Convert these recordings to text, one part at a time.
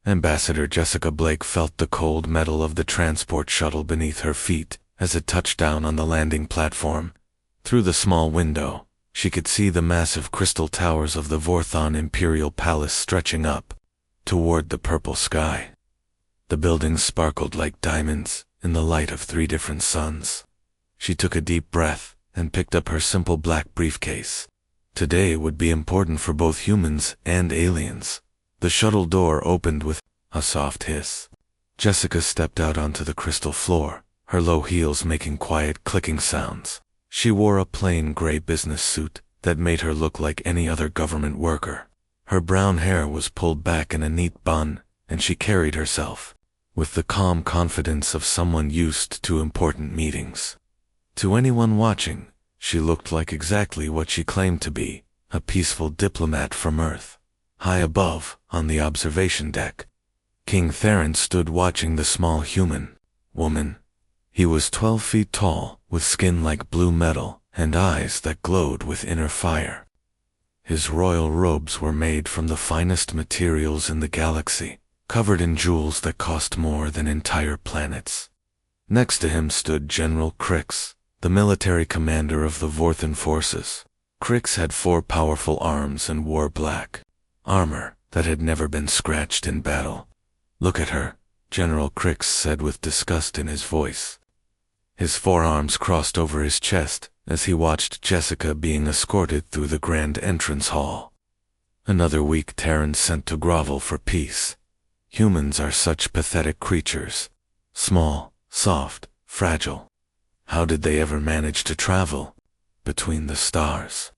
Ambassador Jessica Blake felt the cold metal of the transport shuttle beneath her feet as it touched down on the landing platform. Through the small window, she could see the massive crystal towers of the Vorthon Imperial Palace stretching up toward the purple sky. The buildings sparkled like diamonds in the light of 3 different suns. She took a deep breath and picked up her simple black briefcase. Today would be important for both humans and aliens. The shuttle door opened with a soft hiss. Jessica stepped out onto the crystal floor, her low heels making quiet clicking sounds. She wore a plain gray business suit that made her look like any other government worker. Her brown hair was pulled back in a neat bun, and she carried herself with the calm confidence of someone used to important meetings. To anyone watching, she looked like exactly what she claimed to be, a peaceful diplomat from Earth. High above, on the observation deck, King Theron stood watching the small human woman. He was 12 feet tall, with skin like blue metal and eyes that glowed with inner fire. His royal robes were made from the finest materials in the galaxy, covered in jewels that cost more than entire planets. Next to him stood General Crix, the military commander of the Vorthon forces. Crix had 4 powerful arms and wore black armor that had never been scratched in battle. "Look at her," General Crix said with disgust in his voice. His forearms crossed over his chest as he watched Jessica being escorted through the grand entrance hall. Another weak Terran sent to grovel for peace. Humans are such pathetic creatures. Small, soft, fragile. How did they ever manage to travel between the stars?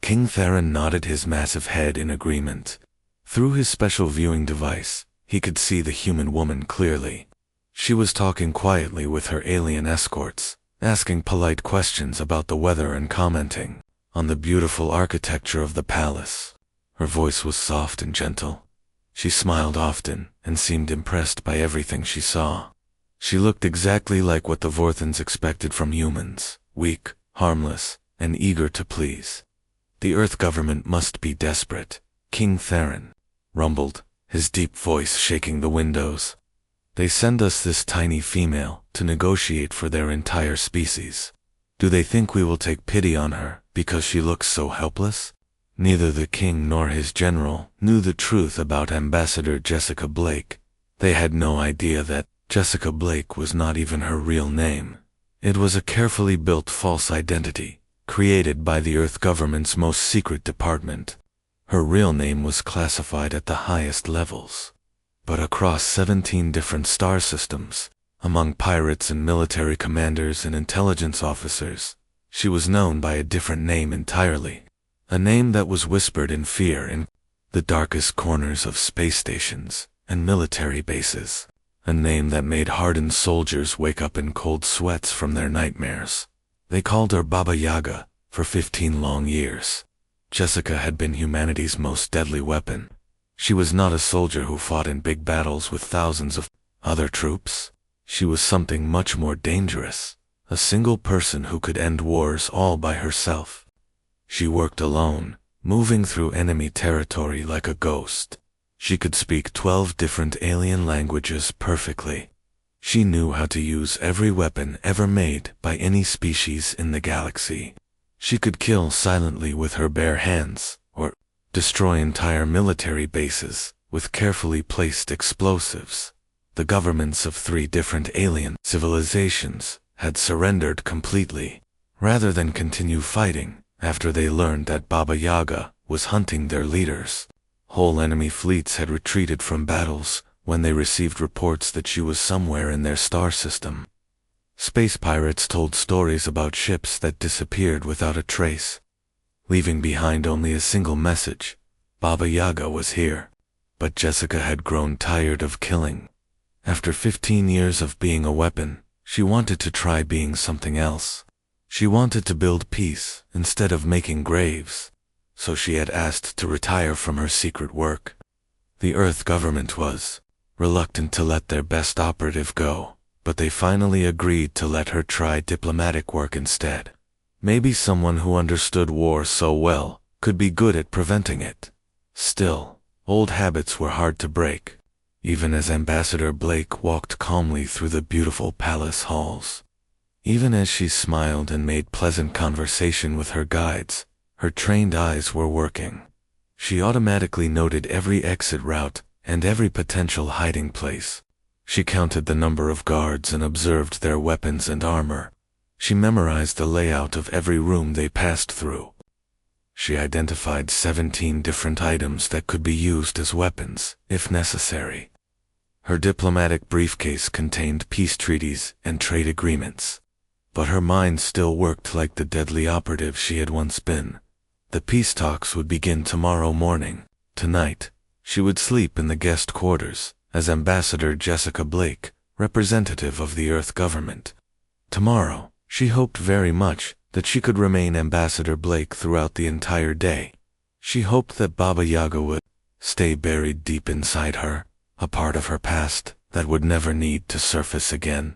King Theron nodded his massive head in agreement. Through his special viewing device, he could see the human woman clearly. She was talking quietly with her alien escorts, asking polite questions about the weather and commenting on the beautiful architecture of the palace. Her voice was soft and gentle. She smiled often and seemed impressed by everything she saw. She looked exactly like what the Vorthons expected from humans, weak, harmless, and eager to please. The Earth government must be desperate, King Theron rumbled, his deep voice shaking the windows. They send us this tiny female to negotiate for their entire species. Do they think we will take pity on her because she looks so helpless? Neither the king nor his general knew the truth about Ambassador Jessica Blake. They had no idea that Jessica Blake was not even her real name. It was a carefully built false identity, created by the Earth government's most secret department. Her real name was classified at the highest levels. But across 17 different star systems, among pirates and military commanders and intelligence officers, she was known by a different name entirely. A name that was whispered in fear in the darkest corners of space stations and military bases. A name that made hardened soldiers wake up in cold sweats from their nightmares. They called her Baba Yaga for 15 long years. Jessica had been humanity's most deadly weapon. She was not a soldier who fought in big battles with thousands of other troops. She was something much more dangerous, a single person who could end wars all by herself. She worked alone, moving through enemy territory like a ghost. She could speak 12 different alien languages perfectly. She knew how to use every weapon ever made by any species in the galaxy. She could kill silently with her bare hands, or destroy entire military bases with carefully placed explosives. The governments of 3 different alien civilizations had surrendered completely, rather than continue fighting after they learned that Baba Yaga was hunting their leaders. Whole enemy fleets had retreated from battles when they received reports that she was somewhere in their star system. Space pirates told stories about ships that disappeared without a trace, leaving behind only a single message: Baba Yaga was here. But Jessica had grown tired of killing. After 15 years of being a weapon, she wanted to try being something else. She wanted to build peace instead of making graves. So she had asked to retire from her secret work. The Earth government was reluctant to let their best operative go, but they finally agreed to let her try diplomatic work instead. Maybe someone who understood war so well could be good at preventing it. Still, old habits were hard to break. even as Ambassador Blake walked calmly through the beautiful palace halls. Even as she smiled and made pleasant conversation with her guides, her trained eyes were working. She automatically noted every exit route and every potential hiding place. She counted the number of guards and observed their weapons and armor. She memorized the layout of every room they passed through. She identified 17 different items that could be used as weapons, if necessary. Her diplomatic briefcase contained peace treaties and trade agreements. But her mind still worked like the deadly operative she had once been. The peace talks would begin tomorrow morning. Tonight, she would sleep in the guest quarters as Ambassador Jessica Blake, representative of the Earth government. Tomorrow, she hoped very much that she could remain Ambassador Blake throughout the entire day. She hoped that Baba Yaga would stay buried deep inside her, a part of her past that would never need to surface again.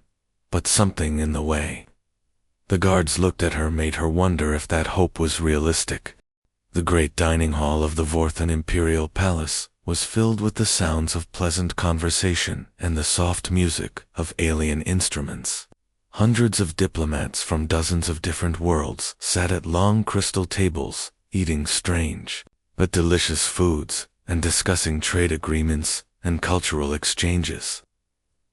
But something in the way. The guards looked at her, made her wonder if that hope was realistic. The great dining hall of the Vorthan Imperial Palace was filled with the sounds of pleasant conversation and the soft music of alien instruments. Hundreds of diplomats from dozens of different worlds sat at long crystal tables, eating strange but delicious foods and discussing trade agreements and cultural exchanges.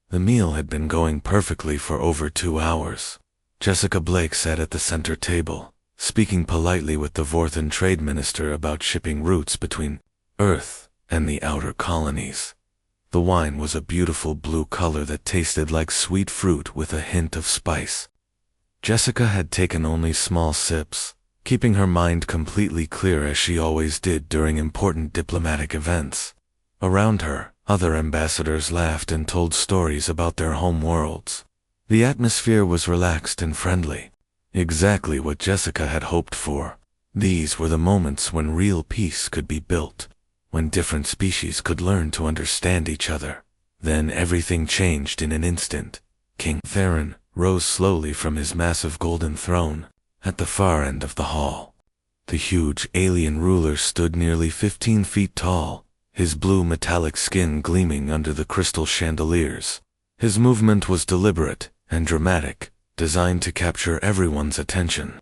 The meal had been going perfectly for over 2 hours. Jessica Blake sat at the center table, speaking politely with the Vorthan Trade Minister about shipping routes between Earth and the outer colonies. The wine was a beautiful blue color that tasted like sweet fruit with a hint of spice. Jessica had taken only small sips, keeping her mind completely clear as she always did during important diplomatic events. Around her, other ambassadors laughed and told stories about their home worlds. The atmosphere was relaxed and friendly, exactly what Jessica had hoped for. These were the moments when real peace could be built, when different species could learn to understand each other. Then everything changed in an instant. King Theron rose slowly from his massive golden throne at the far end of the hall. The huge alien ruler stood nearly 15 feet tall, his blue metallic skin gleaming under the crystal chandeliers. His movement was deliberate and dramatic, designed to capture everyone's attention.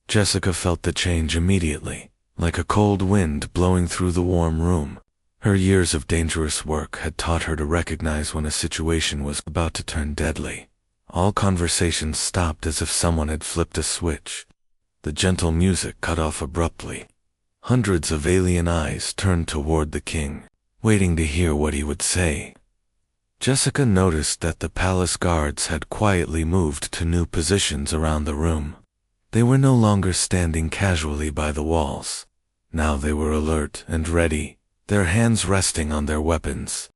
Jessica felt the change immediately, like a cold wind blowing through the warm room. Her years of dangerous work had taught her to recognize when a situation was about to turn deadly. All conversations stopped as if someone had flipped a switch. The gentle music cut off abruptly. Hundreds of alien eyes turned toward the king, waiting to hear what he would say. Jessica noticed that the palace guards had quietly moved to new positions around the room. They were no longer standing casually by the walls. Now they were alert and ready, their hands resting on their weapons.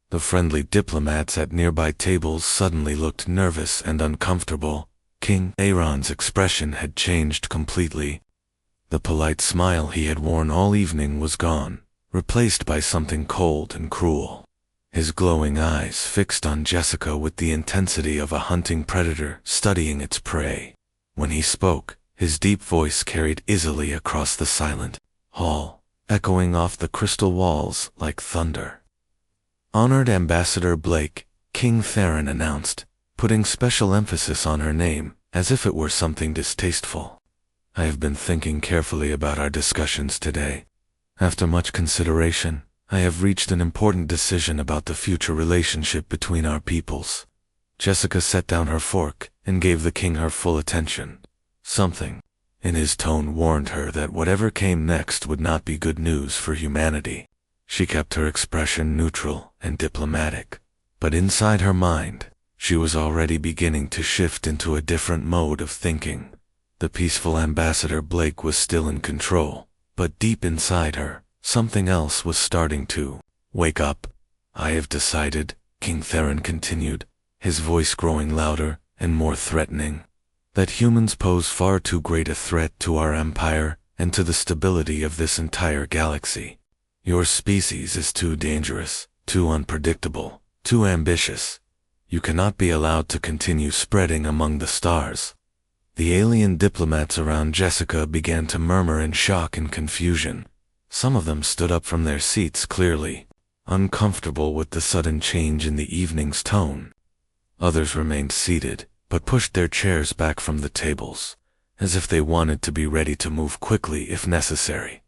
The friendly diplomats at nearby tables suddenly looked nervous and uncomfortable. King Aaron's expression had changed completely. The polite smile he had worn all evening was gone, replaced by something cold and cruel. His glowing eyes fixed on Jessica with the intensity of a hunting predator studying its prey. When he spoke, his deep voice carried easily across the silent hall, echoing off the crystal walls like thunder. "Honored Ambassador Blake," King Theron announced, putting special emphasis on her name, as if it were something distasteful. "I have been thinking carefully about our discussions today. After much consideration, I have reached an important decision about the future relationship between our peoples." Jessica set down her fork and gave the king her full attention. Something in his tone warned her that whatever came next would not be good news for humanity. She kept her expression neutral and diplomatic, but inside her mind, she was already beginning to shift into a different mode of thinking. The peaceful Ambassador Blake was still in control, but deep inside her, something else was starting to wake up. "I have decided," King Theron continued, his voice growing louder and more threatening, "that humans pose far too great a threat to our empire and to the stability of this entire galaxy. Your species is too dangerous, too unpredictable, too ambitious. You cannot be allowed to continue spreading among the stars." The alien diplomats around Jessica began to murmur in shock and confusion. Some of them stood up from their seats clearly. uncomfortable with the sudden change in the evening's tone. Others remained seated, but pushed their chairs back from the tables, as if they wanted to be ready to move quickly if necessary.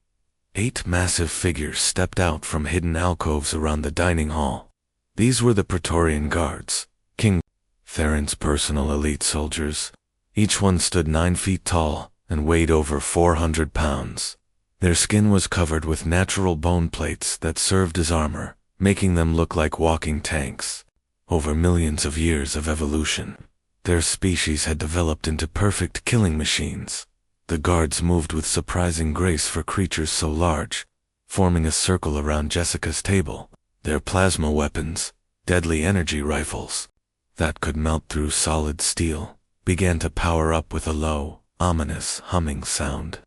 8 massive figures stepped out from hidden alcoves around the dining hall. These were the Praetorian Guards, King Theron's personal elite soldiers. Each one stood 9 feet tall and weighed over 400 pounds. Their skin was covered with natural bone plates that served as armor, making them look like walking tanks. Over millions of years of evolution, their species had developed into perfect killing machines. The guards moved with surprising grace for creatures so large, forming a circle around Jessica's table. Their plasma weapons, deadly energy rifles, that could melt through solid steel, began to power up with a low, ominous humming sound.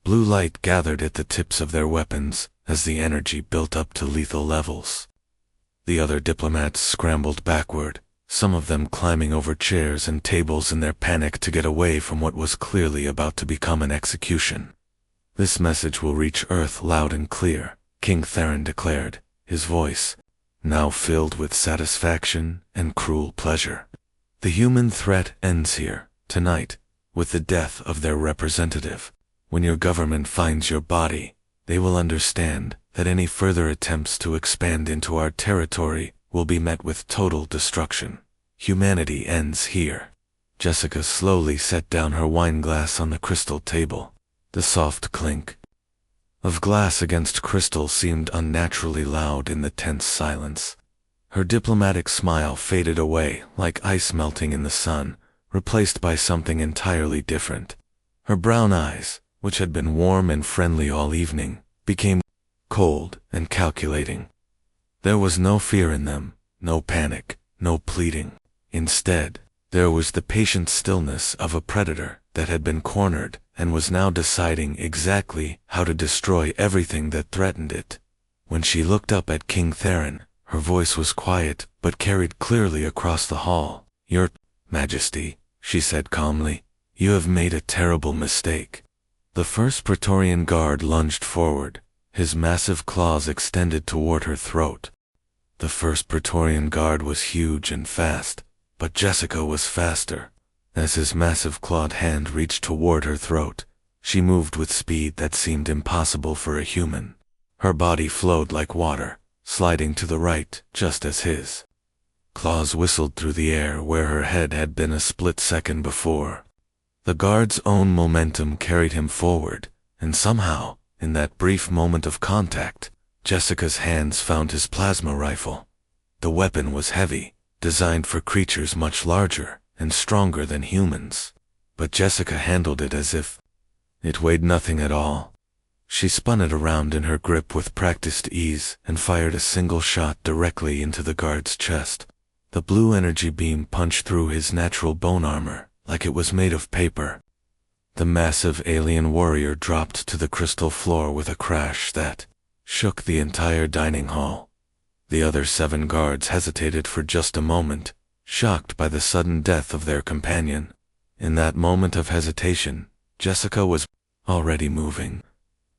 Blue light gathered at the tips of their weapons as the energy built up to lethal levels. The other diplomats scrambled backward, some of them climbing over chairs and tables in their panic to get away from what was clearly about to become an execution. "This message will reach Earth loud and clear," King Theron declared, his voice now filled with satisfaction and cruel pleasure. "The human threat ends here, tonight, with the death of their representative. When your government finds your body, they will understand that any further attempts to expand into our territory will be met with total destruction. Humanity ends here." Jessica slowly set down her wine glass on the crystal table. The soft clink of glass against crystal seemed unnaturally loud in the tense silence. Her diplomatic smile faded away like ice melting in the sun, replaced by something entirely different. Her brown eyes, which had been warm and friendly all evening, became cold and calculating. There was no fear in them, no panic, no pleading. Instead, there was the patient stillness of a predator that had been cornered and was now deciding exactly how to destroy everything that threatened it. When she looked up at King Theron, her voice was quiet but carried clearly across the hall. "Your Majesty," she said calmly, "you have made a terrible mistake." The first Praetorian guard lunged forward, his massive claws extended toward her throat. The first Praetorian guard was huge and fast, but Jessica was faster. As his massive clawed hand reached toward her throat, she moved with speed that seemed impossible for a human. Her body flowed like water, sliding to the right just as his claws whistled through the air where her head had been a split second before. The guard's own momentum carried him forward, and somehow, in that brief moment of contact, Jessica's hands found his plasma rifle. The weapon was heavy, designed for creatures much larger and stronger than humans, but Jessica handled it as if it weighed nothing at all. She spun it around in her grip with practiced ease and fired a single shot directly into the guard's chest. The blue energy beam punched through his natural bone armor like it was made of paper. The massive alien warrior dropped to the crystal floor with a crash that shook the entire dining hall. The other 7 guards hesitated for just a moment, shocked by the sudden death of their companion. In that moment of hesitation, Jessica was already moving.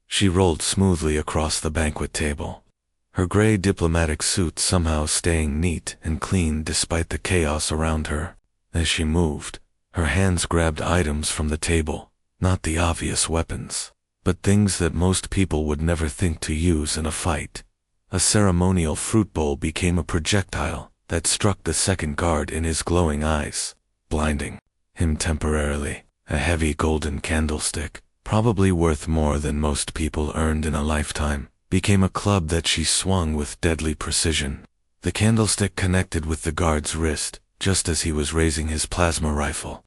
She rolled smoothly across the banquet table, her gray diplomatic suit somehow staying neat and clean despite the chaos around her. As she moved, her hands grabbed items from the table, not the obvious weapons, but things that most people would never think to use in a fight. A ceremonial fruit bowl became a projectile that struck the second guard in his glowing eyes, blinding him temporarily. A heavy golden candlestick, probably worth more than most people earned in a lifetime, became a club that she swung with deadly precision. The candlestick connected with the guard's wrist just as he was raising his plasma rifle,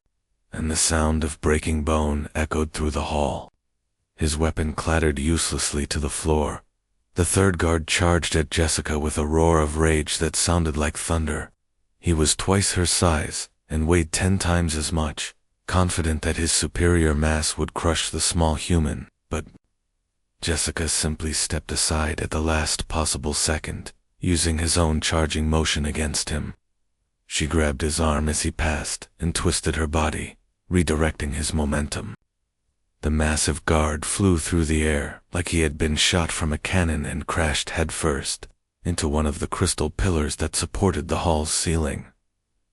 and the sound of breaking bone echoed through the hall. His weapon clattered uselessly to the floor. The third guard charged at Jessica with a roar of rage that sounded like thunder. He was twice her size and weighed 10 times as much, confident that his superior mass would crush the small human, but Jessica simply stepped aside at the last possible second, using his own charging motion against him. She grabbed his arm as he passed and twisted her body, redirecting his momentum. The massive guard flew through the air like he had been shot from a cannon and crashed headfirst. into one of the crystal pillars that supported the hall's ceiling.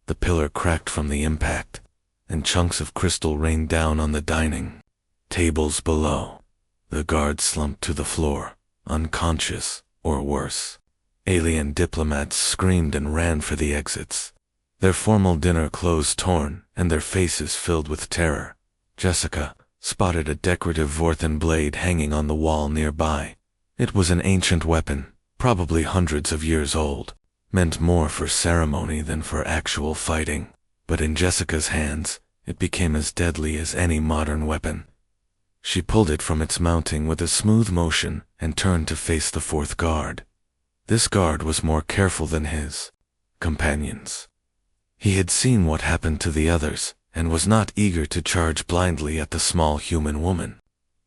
The pillar cracked from the impact, and chunks of crystal rained down on the dining tables below. The guards slumped to the floor, unconscious, or worse. Alien diplomats screamed and ran for the exits, their formal dinner clothes torn and their faces filled with terror. Jessica spotted a decorative Vorthen blade hanging on the wall nearby. It was an ancient weapon, probably hundreds of years old, meant more for ceremony than for actual fighting. But in Jessica's hands, it became as deadly as any modern weapon. She pulled it from its mounting with a smooth motion and turned to face the fourth guard. This guard was more careful than his companions. He had seen what happened to the others, and was not eager to charge blindly at the small human woman.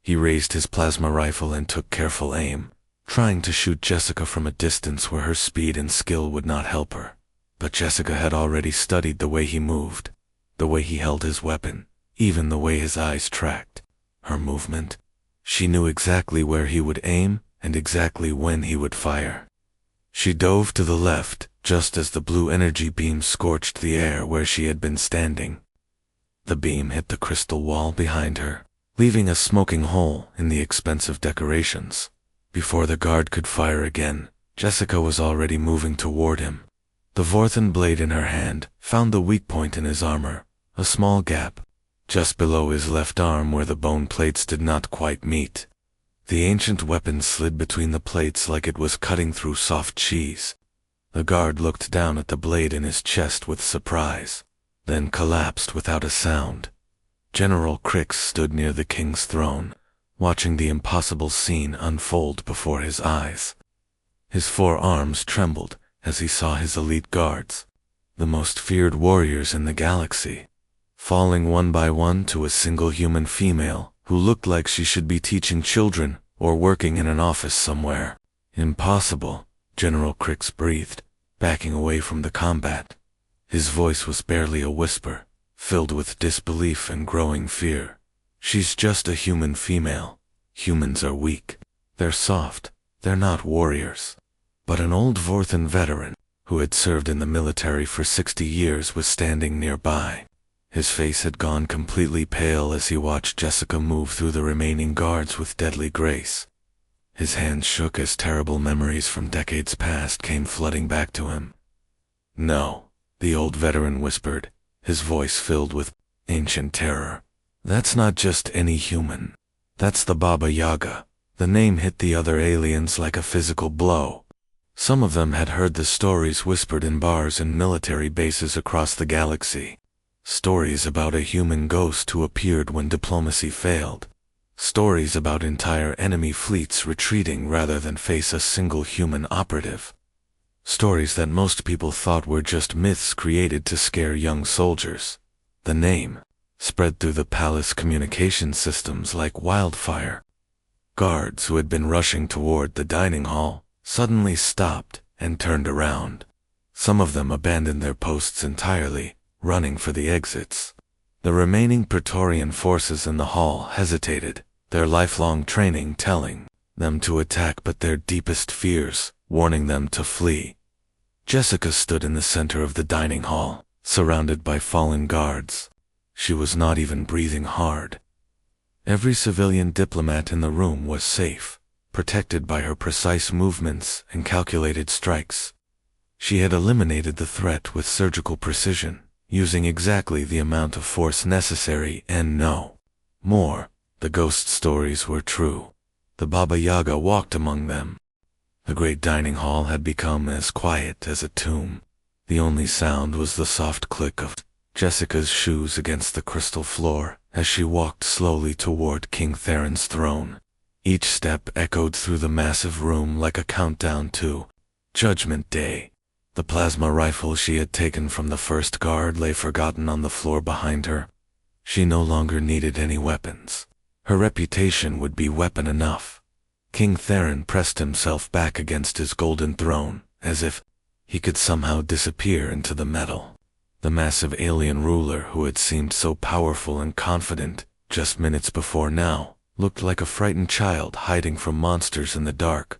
He raised his plasma rifle and took careful aim, trying to shoot Jessica from a distance where her speed and skill would not help her. But Jessica had already studied the way he moved, the way he held his weapon, even the way his eyes tracked her movement. She knew exactly where he would aim and exactly when he would fire. She dove to the left, just as the blue energy beam scorched the air where she had been standing. The beam hit the crystal wall behind her, leaving a smoking hole in the expensive decorations. Before the guard could fire again, Jessica was already moving toward him. The Vorthen blade in her hand found the weak point in his armor, a small gap, just below his left arm where the bone plates did not quite meet. The ancient weapon slid between the plates like it was cutting through soft cheese. The guard looked down at the blade in his chest with surprise, then collapsed without a sound. General Crix stood near the king's throne, watching the impossible scene unfold before his eyes. His 4 arms trembled as he saw his elite guards, the most feared warriors in the galaxy, falling one by one to a single human female who looked like she should be teaching children or working in an office somewhere. Impossible, General Crix breathed, backing away from the combat. His voice was barely a whisper, filled with disbelief and growing fear. She's just a human female. Humans are weak. They're soft. They're not warriors. But an old Vorthen veteran, who had served in the military for 60 years, was standing nearby. His face had gone completely pale as he watched Jessica move through the remaining guards with deadly grace. His hands shook as terrible memories from decades past came flooding back to him. "No," the old veteran whispered, his voice filled with ancient terror. "That's not just any human. That's the Baba Yaga." The name hit the other aliens like a physical blow. Some of them had heard the stories whispered in bars and military bases across the galaxy. Stories about a human ghost who appeared when diplomacy failed. Stories about entire enemy fleets retreating rather than face a single human operative. Stories that most people thought were just myths created to scare young soldiers. The name spread through the palace communication systems like wildfire. Guards who had been rushing toward the dining hall suddenly stopped and turned around. Some of them abandoned their posts entirely, running for the exits. The remaining Praetorian forces in the hall hesitated, their lifelong training telling them to attack but their deepest fears warning them to flee. Jessica stood in the center of the dining hall, surrounded by fallen guards. She was not even breathing hard. Every civilian diplomat in the room was safe, protected by her precise movements and calculated strikes. She had eliminated the threat with surgical precision, using exactly the amount of force necessary and no more. The ghost stories were true. The Baba Yaga walked among them. The great dining hall had become as quiet as a tomb. The only sound was the soft click of Jessica's shoes against the crystal floor as she walked slowly toward King Theron's throne. Each step echoed through the massive room like a countdown to Judgment Day. The plasma rifle she had taken from the first guard lay forgotten on the floor behind her. She no longer needed any weapons. Her reputation would be weapon enough. King Theron pressed himself back against his golden throne, as if he could somehow disappear into the metal. The massive alien ruler who had seemed so powerful and confident just minutes before now looked like a frightened child hiding from monsters in the dark.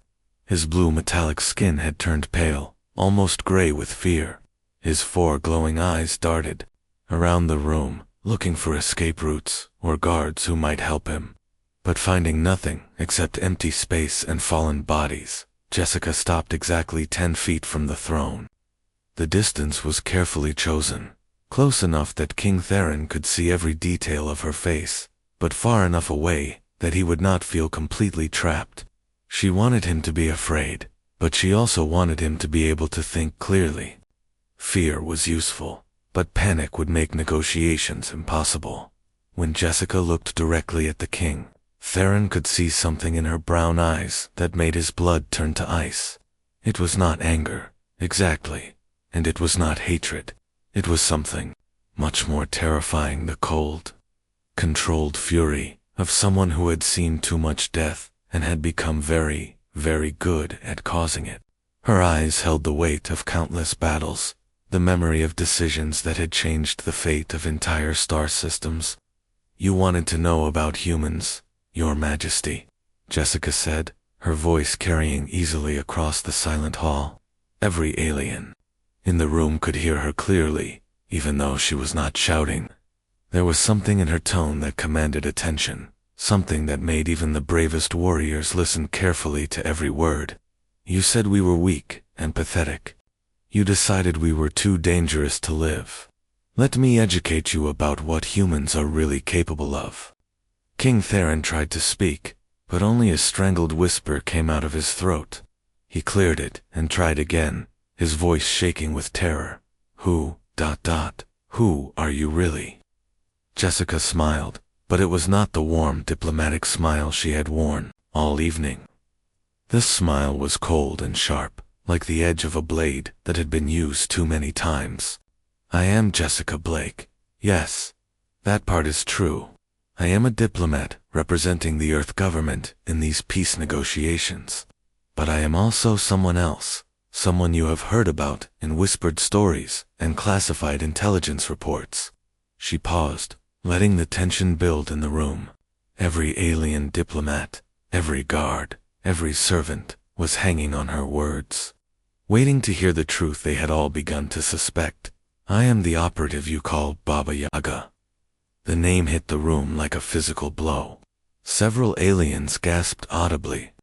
His blue metallic skin had turned pale, almost gray with fear. His 4 glowing eyes darted around the room, looking for escape routes or guards who might help him. But finding nothing except empty space and fallen bodies, Jessica stopped exactly 10 feet from the throne. The distance was carefully chosen, close enough that King Theron could see every detail of her face, but far enough away that he would not feel completely trapped. She wanted him to be afraid, but she also wanted him to be able to think clearly. Fear was useful, but panic would make negotiations impossible. When Jessica looked directly at the king, Theron could see something in her brown eyes that made his blood turn to ice. It was not anger, exactly, and it was not hatred. It was something much more terrifying, the cold, controlled fury of someone who had seen too much death and had become very, very good at causing it. Her eyes held the weight of countless battles, the memory of decisions that had changed the fate of entire star systems. "You wanted to know about humans, Your Majesty," Jessica said, her voice carrying easily across the silent hall. Every alien in the room could hear her clearly, even though she was not shouting. There was something in her tone that commanded attention, something that made even the bravest warriors listen carefully to every word. "You said we were weak and pathetic. You decided we were too dangerous to live. Let me educate you about what humans are really capable of." King Theron tried to speak, but only a strangled whisper came out of his throat. He cleared it and tried again, his voice shaking with terror. Who are you really?" Jessica smiled, but it was not the warm, diplomatic smile she had worn all evening. This smile was cold and sharp, like the edge of a blade that had been used too many times. "I am Jessica Blake. Yes, that part is true. I am a diplomat representing the Earth government in these peace negotiations. But I am also someone else, someone you have heard about in whispered stories and classified intelligence reports." She paused, letting the tension build in the room. Every alien diplomat, every guard, every servant was hanging on her words, waiting to hear the truth they had all begun to suspect. "I am the operative you call Baba Yaga." The name hit the room like a physical blow. Several aliens gasped audibly.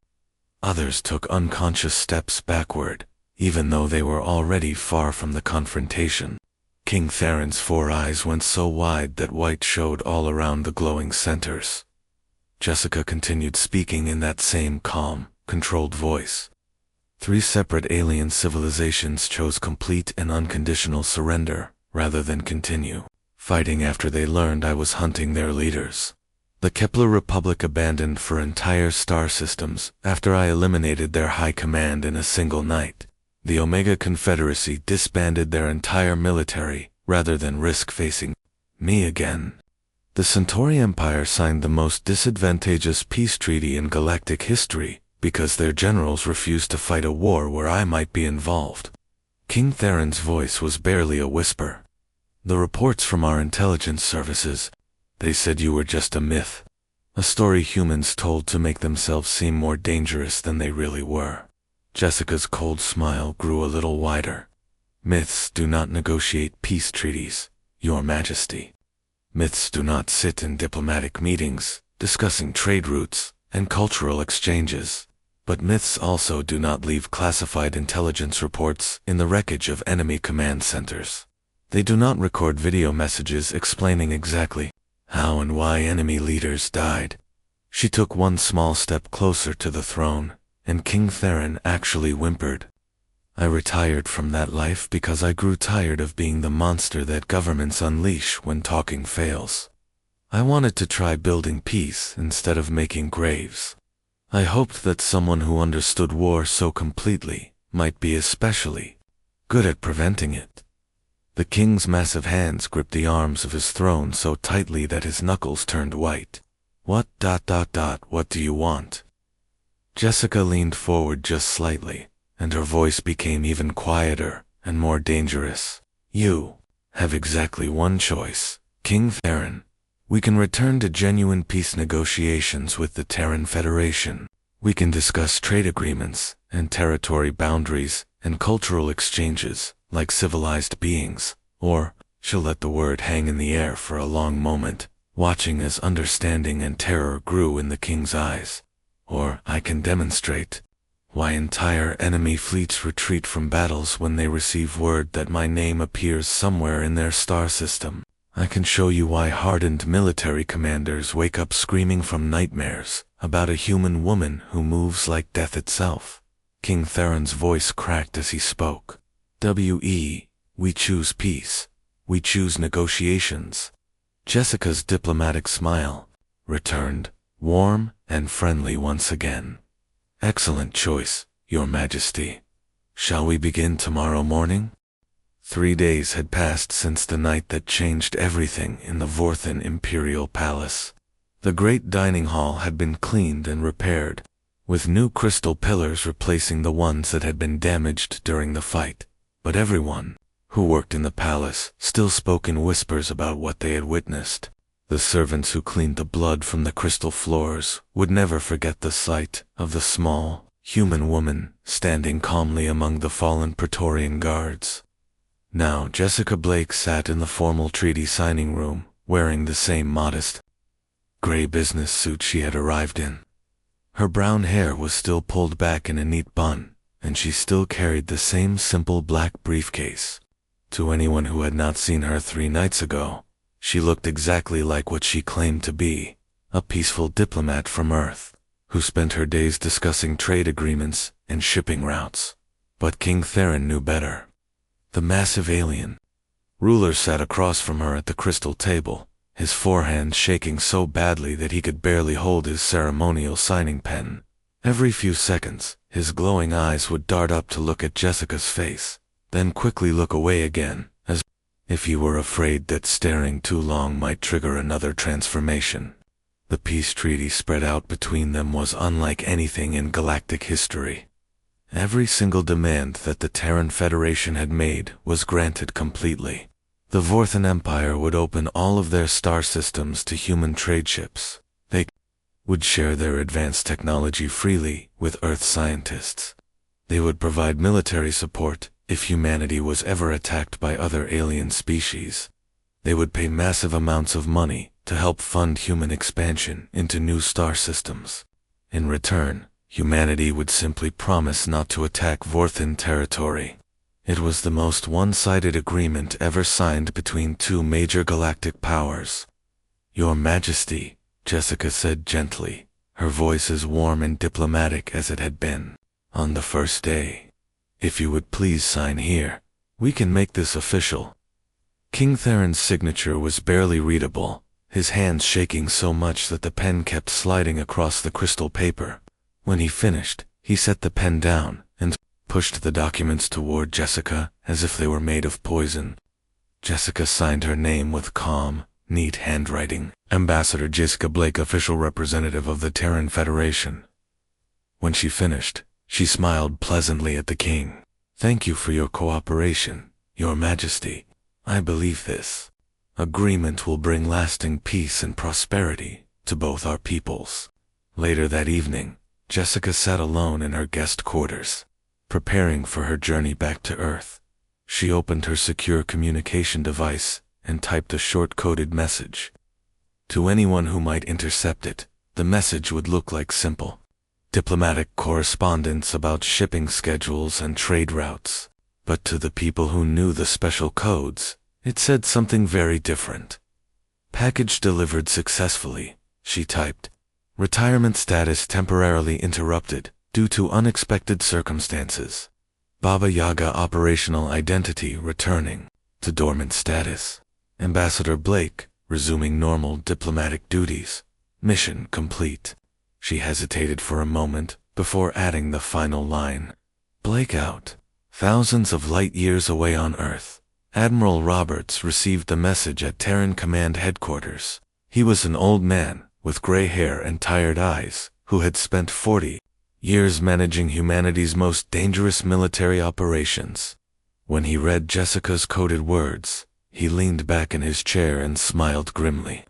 Others took unconscious steps backward, even though they were already far from the confrontation. King Theron's 4 eyes went so wide that white showed all around the glowing centers. Jessica continued speaking in that same calm, controlled voice. 3 separate alien civilizations chose complete and unconditional surrender, rather than continue fighting after they learned I was hunting their leaders. The Kepler Republic abandoned for entire star systems after I eliminated their high command in a single night. The Omega Confederacy disbanded their entire military rather than risk facing me again. The Centauri Empire signed the most disadvantageous peace treaty in galactic history because their generals refused to fight a war where I might be involved. King Theron's voice was barely a whisper. "The reports from our intelligence services, they said you were just a myth. A story humans told to make themselves seem more dangerous than they really were." Jessica's cold smile grew a little wider. "Myths do not negotiate peace treaties, Your Majesty. Myths do not sit in diplomatic meetings, discussing trade routes and cultural exchanges. But myths also do not leave classified intelligence reports in the wreckage of enemy command centers. They do not record video messages explaining exactly how and why enemy leaders died." She took one small step closer to the throne, and King Theron actually whimpered. "I retired from that life because I grew tired of being the monster that governments unleash when talking fails. I wanted to try building peace instead of making graves. I hoped that someone who understood war so completely might be especially good at preventing it." The king's massive hands gripped the arms of his throne so tightly that his knuckles turned white. What do you want?" Jessica leaned forward just slightly, and her voice became even quieter and more dangerous. "You have exactly one choice, King Theron. We can return to genuine peace negotiations with the Terran Federation, We can discuss trade agreements and territory boundaries and cultural exchanges like civilized beings, or she'll let the word hang in the air for a long moment, watching as understanding and terror grew in the king's eyes. Or I can demonstrate why entire enemy fleets retreat from battles when they receive word that my name appears somewhere in their star system. I can show you why hardened military commanders wake up screaming from nightmares about a human woman who moves like death itself. King Theron's voice cracked as he spoke. We choose peace. We choose negotiations. Jessica's diplomatic smile returned, warm and friendly once again. Excellent choice, Your Majesty. Shall we begin tomorrow morning? 3 days had passed since the night that changed everything in the Vorthen Imperial Palace. The great dining hall had been cleaned and repaired, with new crystal pillars replacing the ones that had been damaged during the fight. But everyone who worked in the palace still spoke in whispers about what they had witnessed. The servants who cleaned the blood from the crystal floors would never forget the sight of the small, human woman standing calmly among the fallen Praetorian guards. Now Jessica Blake sat in the formal treaty signing room, wearing the same modest, gray business suit she had arrived in. Her brown hair was still pulled back in a neat bun, and she still carried the same simple black briefcase. To anyone who had not seen her 3 nights ago, she looked exactly like what she claimed to be, a peaceful diplomat from Earth, who spent her days discussing trade agreements and shipping routes. But King Theron knew better. The massive alien ruler sat across from her at the crystal table, his forehand shaking so badly that he could barely hold his ceremonial signing pen. Every few seconds, his glowing eyes would dart up to look at Jessica's face, then quickly look away again, as if he were afraid that staring too long might trigger another transformation. The peace treaty spread out between them was unlike anything in galactic history. Every single demand that the Terran Federation had made was granted completely. The Vorthen Empire would open all of their star systems to human trade ships. They would share their advanced technology freely with Earth scientists. They would provide military support if humanity was ever attacked by other alien species. They would pay massive amounts of money to help fund human expansion into new star systems. In return, humanity would simply promise not to attack Vorthen territory. It was the most one-sided agreement ever signed between 2 major galactic powers. Your Majesty, Jessica said gently, her voice as warm and diplomatic as it had been on the first day. If you would please sign here, we can make this official. King Theron's signature was barely readable, his hands shaking so much that the pen kept sliding across the crystal paper. When he finished, he set the pen down and pushed the documents toward Jessica as if they were made of poison. Jessica signed her name with calm, neat handwriting. Ambassador Jessica Blake, official representative of the Terran Federation. When she finished, she smiled pleasantly at the king. Thank you for your cooperation, Your Majesty. I believe this agreement will bring lasting peace and prosperity to both our peoples. Later that evening, Jessica sat alone in her guest quarters, preparing for her journey back to Earth. She opened her secure communication device and typed a short-coded message. To anyone who might intercept it, the message would look like simple diplomatic correspondence about shipping schedules and trade routes. But to the people who knew the special codes, it said something very different. Package delivered successfully, she typed. Retirement status temporarily interrupted due to unexpected circumstances. Baba Yaga operational identity returning to dormant status. Ambassador Blake resuming normal diplomatic duties. Mission complete. She hesitated for a moment before adding the final line. Blake out. Thousands of light years away on Earth, Admiral Roberts received the message at Terran Command Headquarters. He was an old man with gray hair and tired eyes who had spent 40 years managing humanity's most dangerous military operations. When he read Jessica's coded words, he leaned back in his chair and smiled grimly.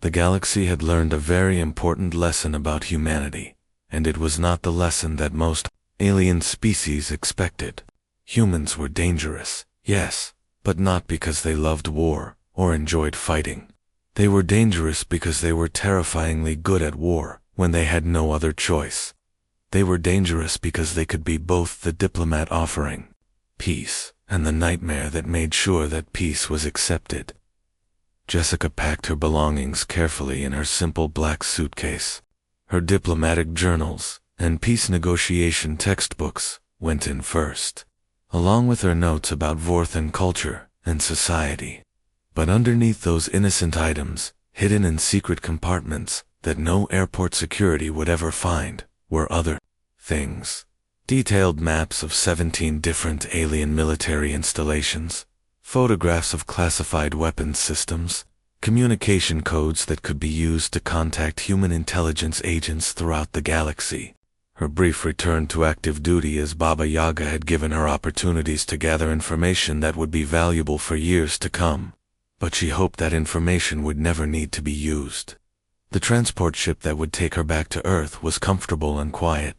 The galaxy had learned a very important lesson about humanity, and it was not the lesson that most alien species expected. Humans were dangerous, yes, but not because they loved war or enjoyed fighting. They were dangerous because they were terrifyingly good at war when they had no other choice. They were dangerous because they could be both the diplomat offering peace and the nightmare that made sure that peace was accepted. Jessica packed her belongings carefully in her simple black suitcase. Her diplomatic journals and peace negotiation textbooks went in first, along with her notes about Vorthan culture and society. But underneath those innocent items, hidden in secret compartments that no airport security would ever find, were other things. Detailed maps of 17 different alien military installations, photographs of classified weapons systems, communication codes that could be used to contact human intelligence agents throughout the galaxy. Her brief return to active duty as Baba Yaga had given her opportunities to gather information that would be valuable for years to come, but she hoped that information would never need to be used. The transport ship that would take her back to Earth was comfortable and quiet.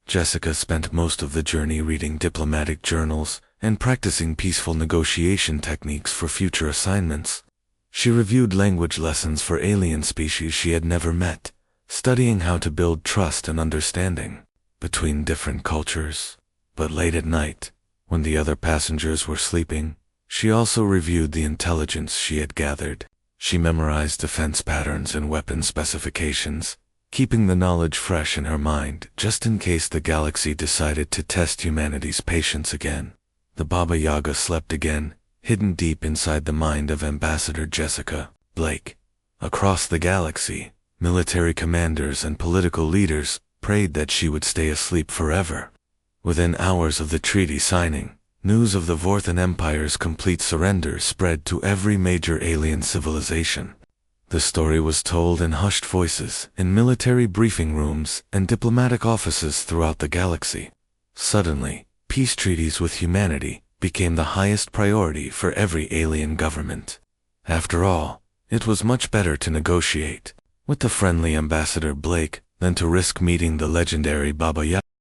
Jessica spent most of the journey reading diplomatic journals and practicing peaceful negotiation techniques for future assignments. She reviewed language lessons for alien species she had never met, studying how to build trust and understanding between different cultures. But late at night, when the other passengers were sleeping, she also reviewed the intelligence she had gathered. She memorized defense patterns and weapon specifications, keeping the knowledge fresh in her mind just in case the galaxy decided to test humanity's patience again. The Baba Yaga slept again, hidden deep inside the mind of Ambassador Jessica Blake. Across the galaxy, military commanders and political leaders prayed that she would stay asleep forever. Within hours of the treaty signing, news of the Vorthan Empire's complete surrender spread to every major alien civilization. The story was told in hushed voices in military briefing rooms and diplomatic offices throughout the galaxy. Suddenly, peace treaties with humanity became the highest priority for every alien government. After all, it was much better to negotiate with the friendly Ambassador Blake than to risk meeting the legendary Baba Yaga.